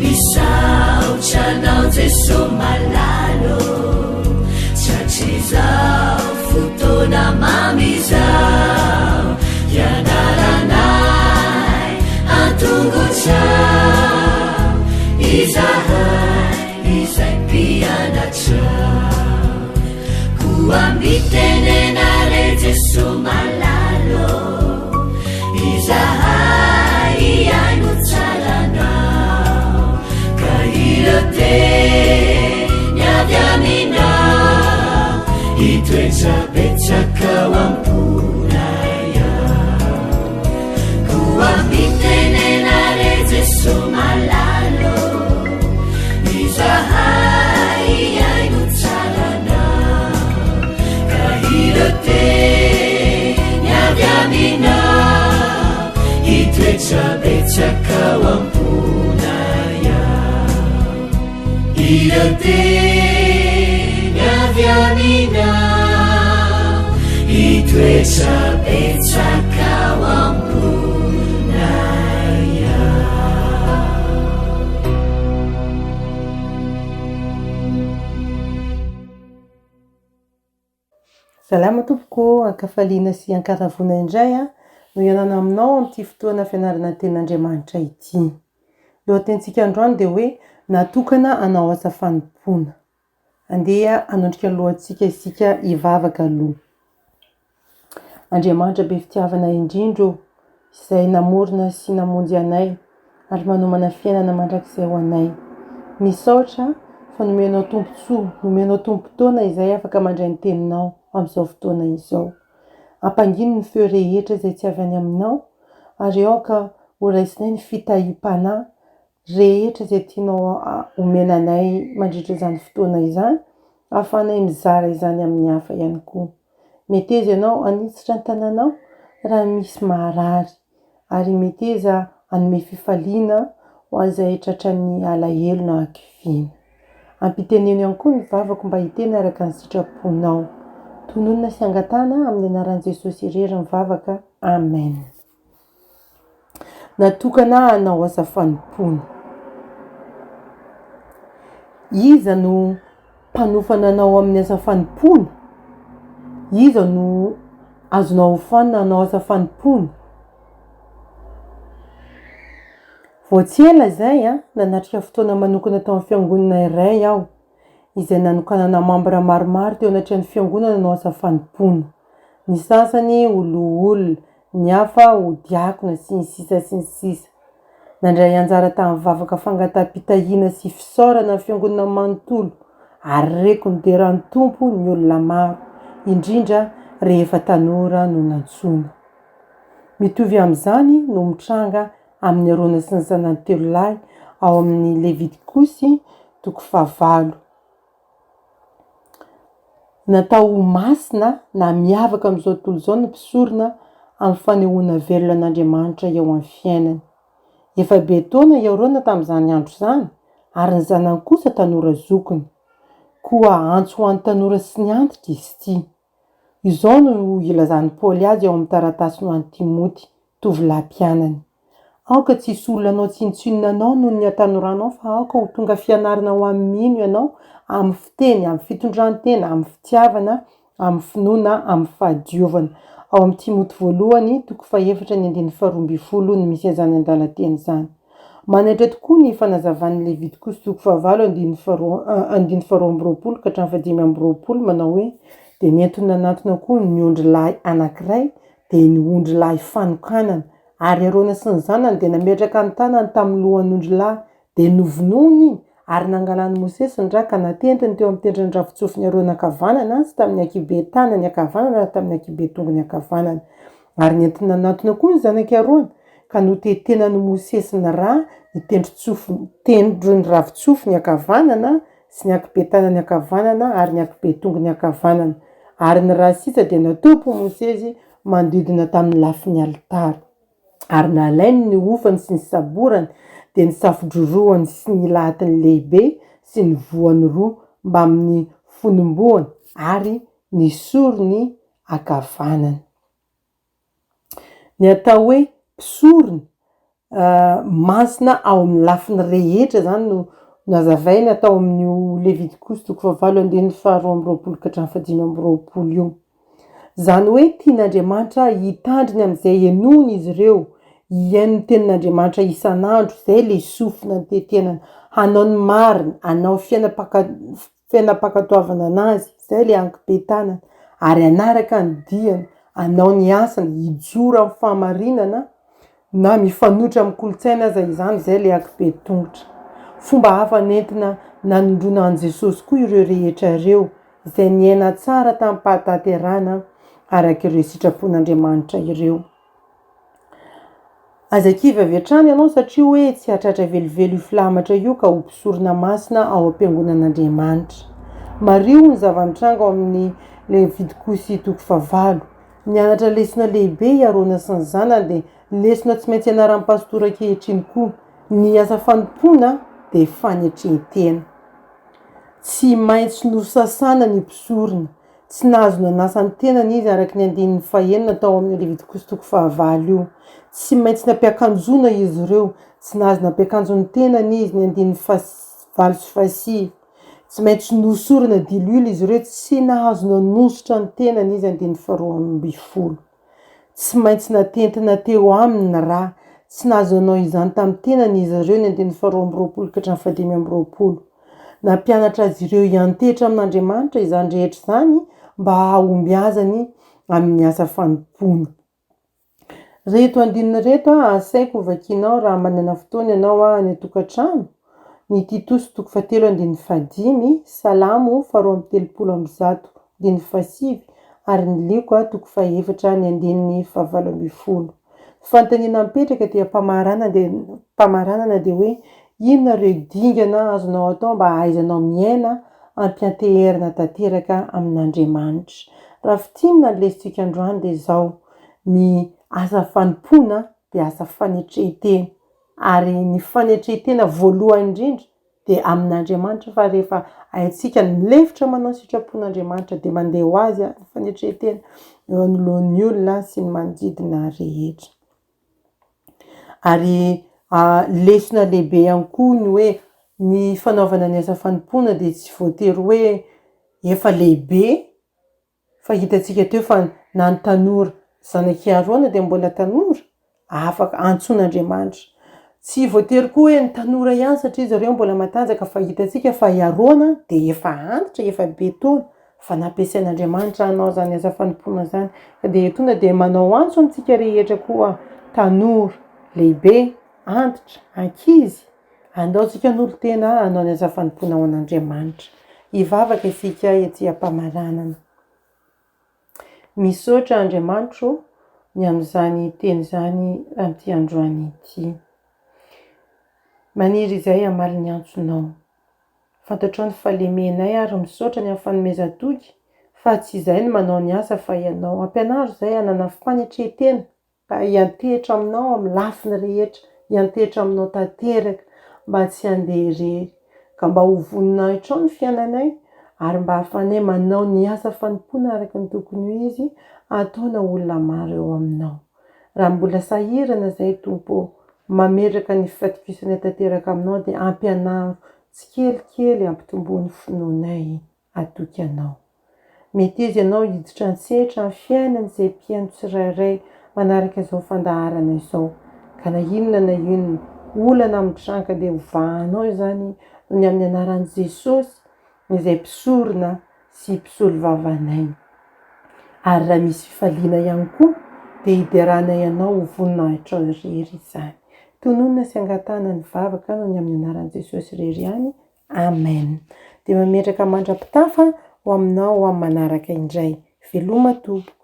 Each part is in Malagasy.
misaotranao jeso malalo satrizao fotona mamizao ianaranay antongotrao izahay izay mpianatrao koa mitenenare jeso malalo izahay iaino tsaranao ka irate niavy aminao itoetrabetsakao amponaya koa mitenenare jeso malalo izahay iaino tsaranao ka irate niavy aminao itoetrabetsakao amponaya irate niavy aminao itoetrabetsakao amponaya. Salama tompoko, ankafaliana sy ankaravona indray no ianana aminao amin'ity fotoana fianarana ten'Andriamanitra ity. Lohatenintsika androany dia hoe natokana hanao asa fanompoana. Andeha hanondrika lohantsika isika hivavaka aloha. Andriamanitra be fitiavana indrindro izay namorona sy namonjy anay ary manomana fiainana mandrakizay ho anay. Misaotra fa nomenao tompontsoa, nomenao tompontona izay afaka mandray ny teninao amin'izao fotoana izao. Ampangino ny feo rehetra izay tsy avy any aminao ary ao ka ho raisinay ny fitahim-panahy rehetra izay tianao omena anay mandritra izany fotoana izany ahafahanay mizara izany amin'ny hafa ihany koa. Meteza ianao anisitra ny tananao raha misy maharary ary meteza hanome fifaliana ho an'izay tratran'ny alahelo na hakiviana. Ampiteneno ihany koa ny vavako mba hiteny araka ny sitraponao. Tononona sy angatana amin'ny anaran'i Jesosy irery mivavaka. Amen. Natokana hanao asa fanompoana. Iza no mpanofana anao amin'ny asa fanompoana? Iza no azonao hofanina hanao asa fanompoana? Voatsela izay nanatrika fotoana manokana tao amin'ny fiangonana iray aho izay nanokanana mambra maromaro teo anatin'ny fiangonana hanao asa fanompoana. Ny sasany olona, ny hafa ho diakona sy ny sisa sy ny sisa. Nandray anjara tamin'ny vavaka fangataham-pitahiana sy fisaorana ny fiangonana manontolo ary reko ny deran'ny tompo ny olona maro, indrindra rehefa tanora no nantsoina. Mitovy amin'izany no mitranga amin'ny Arona sy ny zanany telo lahy ao amin'ny Levitikosy 9. Natao masina na miavaka amin'izao tontolo izao ny mpisorona amin'ny fanehoana velona an'Andriamanitra eo amin'ny fiainany. Efa be taona iaorana tamin'izany andro izany ary ny zanany kosa tanora zokiny. Koa antso ho an'ny tanora sy ny antitra izy ity. Izao no ilazan'ny Paoly azy ao amin'ny taratasy ho an'ny Timoty, tovolahy mpianany. Aoka tsy hisy olona anao tsinotsinona anao noho ny atanoranao fa aoka ho tonga fianarana ho amin'ny mino ianao amin'ny fiteny, amin'ny fitondrantena, amin'ny fitiavana, amin'ny finoana, amin'ny fahadiovana. Ao amin'ny Timoty 1:4-12 no misy izany andalan-teny izany. Manaitra tokoa ny fanazavan'ny Levitikosy 9:2-20 manao hoe dia nentona nanatona koa ny ondry lahy anankiray dia ny ondry lahy fanokanana ary Arona sy ny zanany dia nametraka ny tanany tamin'ny lohan'ny ondry lahy dia novonoiny ary nangalany Mosesy ny raka natentiny teo amin'ny tendrony ravitsofiny Arona ankavanana sy tamin'ny ankibe tanany ankavanana ary tamin'ny ankibe tongony ankavanana. Ary nentina nanatona koa ny zanaky Arona ka notetenany Mosesy ny rà ny tendrony ravitsofiny ankavanana sy ny ankibe tanany ankavanana ary ny ankibe tongony ankavanana. Ary ny rà sisa dia natopo Mosesy mandidina tamin'ny lafin'ny alitara. Ary nalainy ny ofany sy ny saborany dia ny safidroroany sy ny lahatiny lehibe sy ny voany roa mba amin'ny fonomboany ary ny sorony ankavanana. Ny atao hoe mpisorony masina ao amin'ny lafiny rehetra zany no nazavainy atao amin'io Levitikosy 7:22-25 io. Zany hoe tian'Andriamanitra hitandriny am'izay enony izy ireo, iaino ny tenin'Andriamanitra isan'andro, zay le sofina ny tetenany, hanao ny mariny, hanao fiainam-pakatoavana anazy, zay le anki-betanany, ary anaraka ny diany, hanao ny asany, hijoro amin'ny fahamarinana na mifanohitra amin'ny kolotsaina aza izany, zay le anki-be tongotra. Fomba hafa nentina nanondrona an' Jesosy koa ireo rehetra ireo, izay niaina tsara tamin'ny fahatanterana araka ireo sitrapon'Andriamanitra ireo. Aza kiva avy hatrany ianao satria hoe tsy hatratra velivelo io filamatra io ka ho mpisorona masina ao am-piangonan'Andriamanitra. Mario ny zava-mitranga ao amin'ny Levitikosy 7. Nianatra lesona lehibe iarona sy ny zanany dia lesona tsy maintsy ianaran'ny pastora ankehitriny koa. Ny asa fanompoana dia fanetrehantena. Tsy maintsy nosasana ny mpisorona, tsy nahazo nanasa ny tenany izy araka ny 9 tao amin'ny Levitikosy 9 io. Tsy maintsy nampiakanjona izy ireo, tsy nahazo nampiakanjo ny tenany izy ny 9 Tsy maintsy nosorona dilily izy ireo, tsy nahazo nanositra ny tenany izy 12. Tsy maintsy natentina teo aminy raha, tsy nahazo nanao izany tamin'ny tenany izy ireo ny 12 Nampianatra azy ireo iantetra amin'Andriamanitra izany rehetra izany mba hahomby azany amin'ny asa fanompoana. Reto andininy reto asaiko vakianao raha manana fotoana ianao any an-tokantrano. Ny Titosy 3:5, Salamo 2:30-7 ary ny Liko 4:7-7. Fanontaniana mipetraka dia mpamaranana dia hoe inona reo dingana azonao atao mba ahaizanao miaina ampianteherina tanteraka amin'Andriamanitra. Raha fitinina ny lesitsika androany dia zao: ny asa fanompoana dia asa fanetrehantena, ary ny fanetrehantena voalohany indrindra dia amin'Andriamanitra, fa rehefa haitsika milefitra manao sitrapon'Andriamanitra dia mandeha ho azy ny fanetrehantena eo anoloan'ny olona sy ny manodidina rehetra. Ary lesona lehibe ihany koa ny hoe ny fanaovana ny asa fanompoana dia tsy voatery hoe efa lehibe, fa hitantsika teo fa na ny tanora zanaky Arona dia mbola tanora, afaka antsoin'Andriamanitra. Tsy voatery koa hoe ny tanora ihany satria izy ireo mbola matanjaka, fa hitantsika fa i Arona dia efa antitra, efa be taona, fa nampiasain'Andriamanitra hanao zany asa fanompoana zany. Ka dia tonga dia manao antso amintsika rehetra koa, tanora, lehibe, antitra, ankizy, andaontsika n'olo-tena hanao ny asa fanompoana ao an'Andriamanitra. Hivavaka isika ety am-pamaranana. Misaotra Andriamanitra ny amin'izany teny zany amin'ity androany ity. Maniry izay hamaly ny antsonao. Fantatrao ny fahalemenay ary misaotra ny amin'ny fanomezan-toky, fa tsy izay ny manao ny asa fa ianao. Ampianaro izay hanana fanetrehantena ka hiantehitra aminao amin'ny lafiny rehetra, hiantehitra aminao tanteraka mba tsy handeha irery, ka mba ho voninahitra ao ny fiainanay ary mba hafanay manao ny asa fanompoana araka ny tokony ho izy, ataona olona maro eo aminao. Raha mbola sahirana izay Tompo, mametraka ny fifaitokisanay tanteraka aminao dia ampianaro tsikelikely ampitombo ny finoanay atoky anao. Mety izy ianao hiditra an-tsetra ny fiainany izay mpiaino tsirairay manaraka izao fandaharana izao, ka na inona olana mitranka dia hovahanao izany ny amin'ny anaran'i Jesosy izay mpisorona sy mpisolo vavanay. Ary raha misy fifaliana ihany koa dia hideranay ianao ho voninahitra ao irery izany. Tononona sy angatana ny vavaka noho ny amin'ny anaran'i Jesosy irery ihany. Amen. Dia mametraka mandra-pitafa ho aminao amin'ny manaraka indray. Veloma tompoko.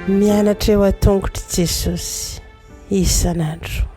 Mianatra eo an-tongotra Jesosy isan'andro.